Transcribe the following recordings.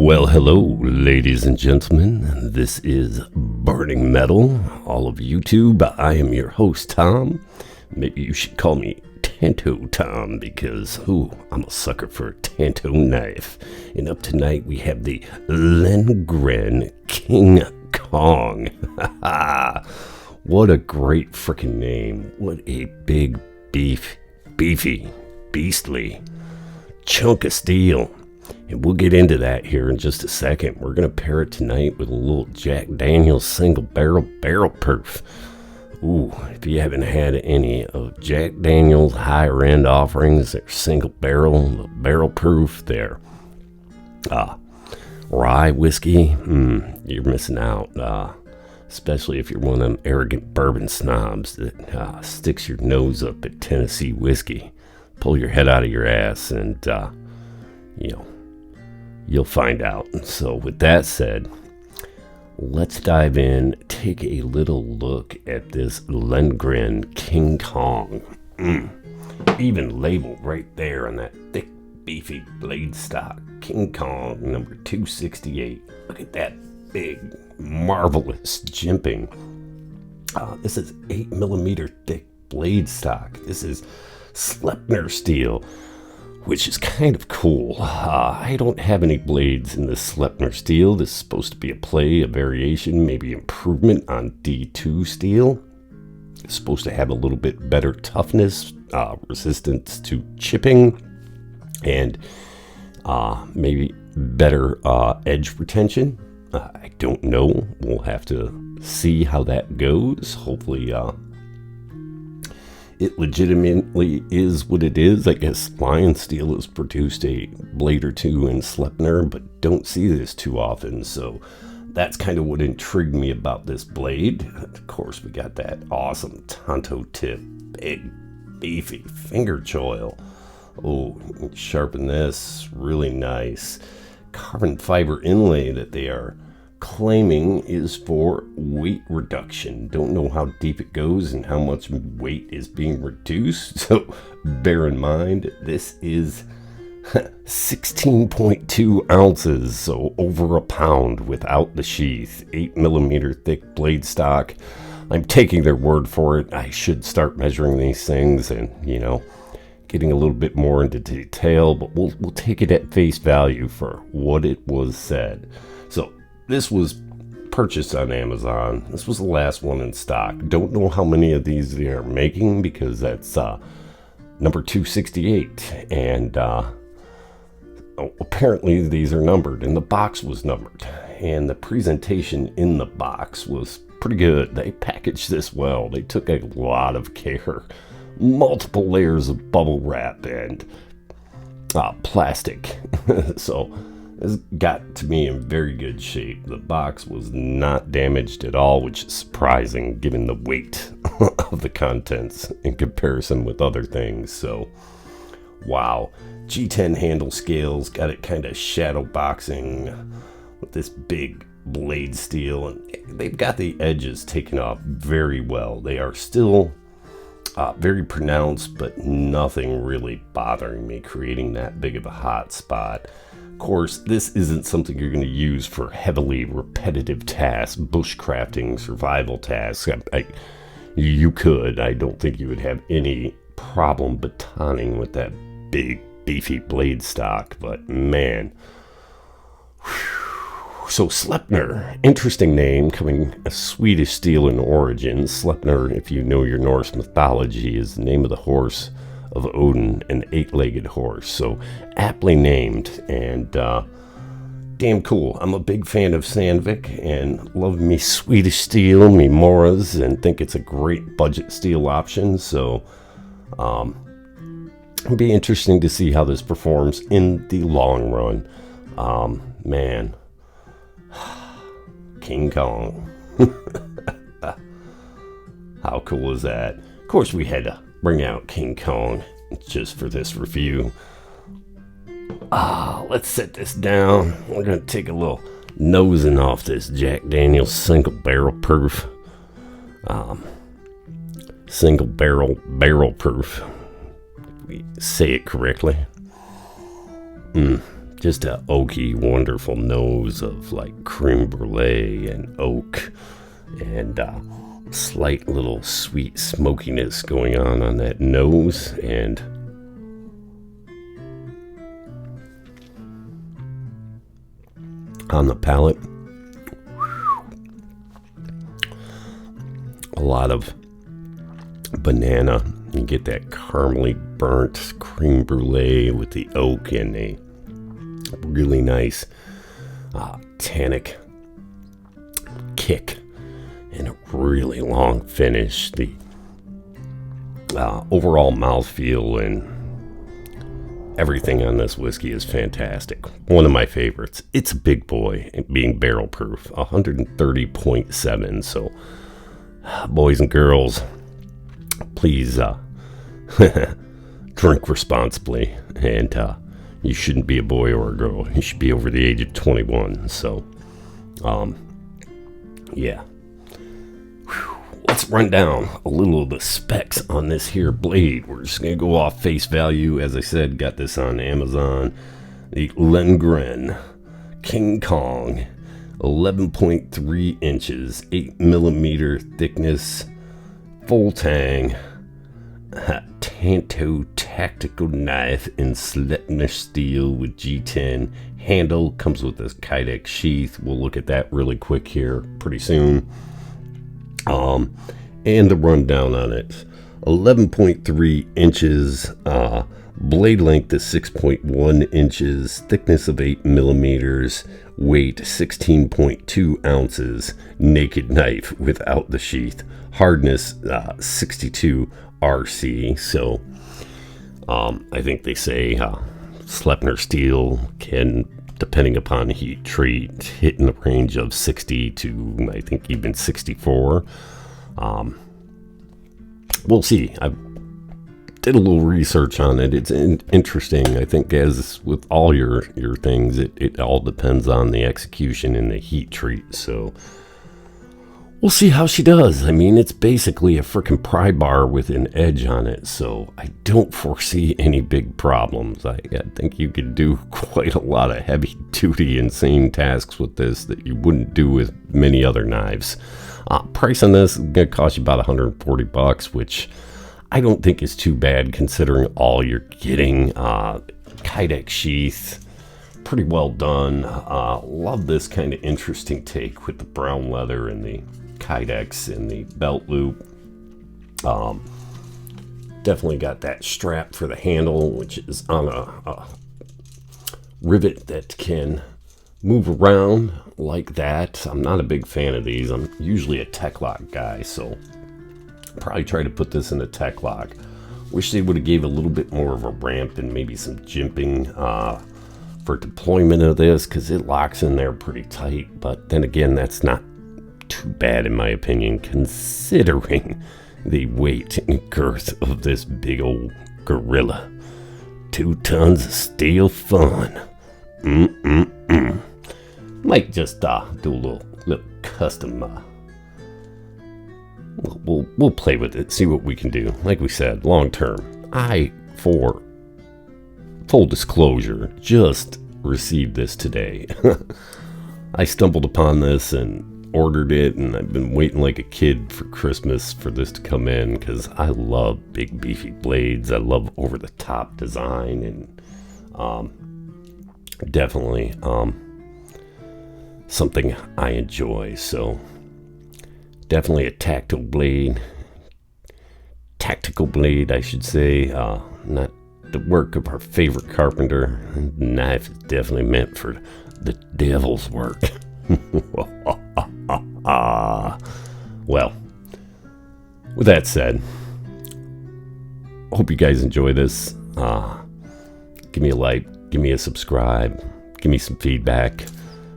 Well, hello, ladies and gentlemen. This is Burning Metal, all of YouTube. I am your host, Tom. Maybe you should call me Tanto Tom because, I'm a sucker for a Tanto knife. And up tonight we have the Lengren King Kong. What a great freaking name. What a big, beefy, beastly chunk of steel. And we'll get into that here in just a second. We're going to pair it tonight with a little Jack Daniel's single barrel proof. Ooh, if you haven't had any of Jack Daniel's higher end offerings, they're single barrel proof, they're rye whiskey, you're missing out. Especially if you're one of them arrogant bourbon snobs that sticks your nose up at Tennessee whiskey. Pull your head out of your ass and, you'll find out. So with that said, let's dive in, take a little look at this Lengren King Kong. Even labeled right there on that thick, beefy blade stock. King Kong number 268. Look at that big, marvelous jimping. This is 8mm thick blade stock. This is Sleipnir Steel, which is kind of cool. I don't have any blades in this Sleipnir Steel. This is supposed to be a play, a variation, maybe improvement on D2 steel. It's supposed to have a little bit better toughness, resistance to chipping, and maybe better edge retention. I don't know. We'll have to see how that goes. Hopefully, it legitimately is what it is. I guess Lion Steel has produced a blade or two in Sleipnir, but don't see this too often. So that's kind of what intrigued me about this blade. Of course, we got that awesome Tanto tip, big, beefy finger choil. Oh, sharpen this, really nice. Carbon fiber inlay that they are claiming is for weight reduction. Don't know how deep it goes and how much weight is being reduced, so bear in mind this is 16.2 ounces, so over a pound without the sheath. 8mm thick blade stock. I'm taking their word for it. I should start measuring these things and getting a little bit more into detail, but we'll take it at face value for what it was said. So this was purchased on Amazon. This was the last one in stock. Don't know how many of these they are making because that's number 268. And apparently these are numbered, and the box was numbered. And the presentation in the box was pretty good. They packaged this well. They took a lot of care. Multiple layers of bubble wrap and plastic. So this got to me in very good shape. The box was not damaged at all, which is surprising given the weight of the contents in comparison with other things. So, wow. G10 handle scales, got it kind of shadow boxing with this big blade steel. And they've got the edges taken off very well. They are still very pronounced, but nothing really bothering me, creating that big of a hot spot. Of course, this isn't something you're going to use for heavily repetitive tasks, bushcrafting, survival tasks. You could. I don't think you would have any problem batoning with that big, beefy blade stock, but man. So Sleipnir, interesting name, coming a Swedish steel in origin. Sleipnir, if you know your Norse mythology, is the name of the horse of Odin, an 8-legged horse. So aptly named and damn cool. I'm a big fan of Sandvik and love me Swedish steel, me Moras, and think it's a great budget steel option. So it'll be interesting to see how this performs in the long run. Man. King Kong. How cool is that? Of course, we had to bring out King Kong just for this review. Let's set this down. We're going to take a little nosing off this Jack Daniel's single barrel proof. Single barrel proof. If we say it correctly. Just a oaky, wonderful nose of like creme brulee and oak, and slight little sweet smokiness going on that nose, and on the palate, a lot of banana. You get that caramely burnt creme brulee with the oak and a really nice tannic kick and a really long finish. The overall mouthfeel and everything on this whiskey is fantastic. One of my favorites. It's a big boy, being barrel proof, 130.7. So, boys and girls, please drink responsibly, and you shouldn't be a boy or a girl. You should be over the age of 21. So, yeah. Whew. Let's run down a little of the specs on this here blade. We're just going to go off face value. As I said, got this on Amazon. The Lengren King Kong, 11.3 inches, 8 millimeter thickness, full tang, Tanto tactical knife in Sleipnir steel with G10 handle. Comes with this Kydex sheath. We'll look at that really quick here pretty soon. And the rundown on it: 11.3 inches, blade length is 6.1 inches, thickness of 8 millimeters, weight 16.2 ounces, naked knife without the sheath, hardness 62 RC. So I think they say Sleipnir steel can, depending upon heat treat, hit in the range of 60 to I think even 64. We'll see. I did a little research on it. It's interesting. I think, as with all your things, it all depends on the execution and the heat treat. So we'll see how she does. I mean, it's basically a freaking pry bar with an edge on it, so I don't foresee any big problems. I think you could do quite a lot of heavy-duty, insane tasks with this that you wouldn't do with many other knives. Price on this is going to cost you about $140, which I don't think is too bad considering all you're getting. Kydex sheath, pretty well done. Love this kind of interesting take with the brown leather and the Kydex and the belt loop. Definitely got that strap for the handle, which is on a rivet that can move around like that. I'm not a big fan of these. I'm usually a tech lock guy, so probably try to put this in a tech lock. Wish they would have gave a little bit more of a ramp and maybe some jimping for deployment of this, because it locks in there pretty tight. But then again, that's not too bad in my opinion, considering the weight and girth of this big old gorilla. 2 tons of steel fun. Might just do a little custom. We'll play with it, see what we can do. Like we said, long term. For full disclosure, just received this today. I stumbled upon this and ordered it, and I've been waiting like a kid for Christmas for this to come in, because I love big beefy blades. I love over the top design, and definitely something I enjoy. So definitely a tactical blade, I should say. Not the work of our favorite carpenter. The knife is definitely meant for the devil's work. Well, with that said, hope you guys enjoy this. Give me a like, give me a subscribe, give me some feedback.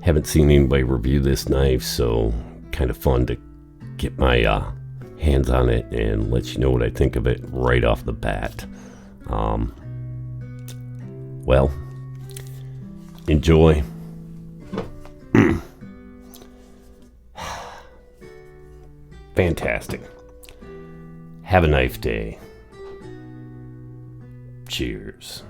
Haven't seen anybody review this knife, so kind of fun to get my hands on it and let you know what I think of it right off the bat. Well, enjoy. Fantastic. Have a nice day. Cheers.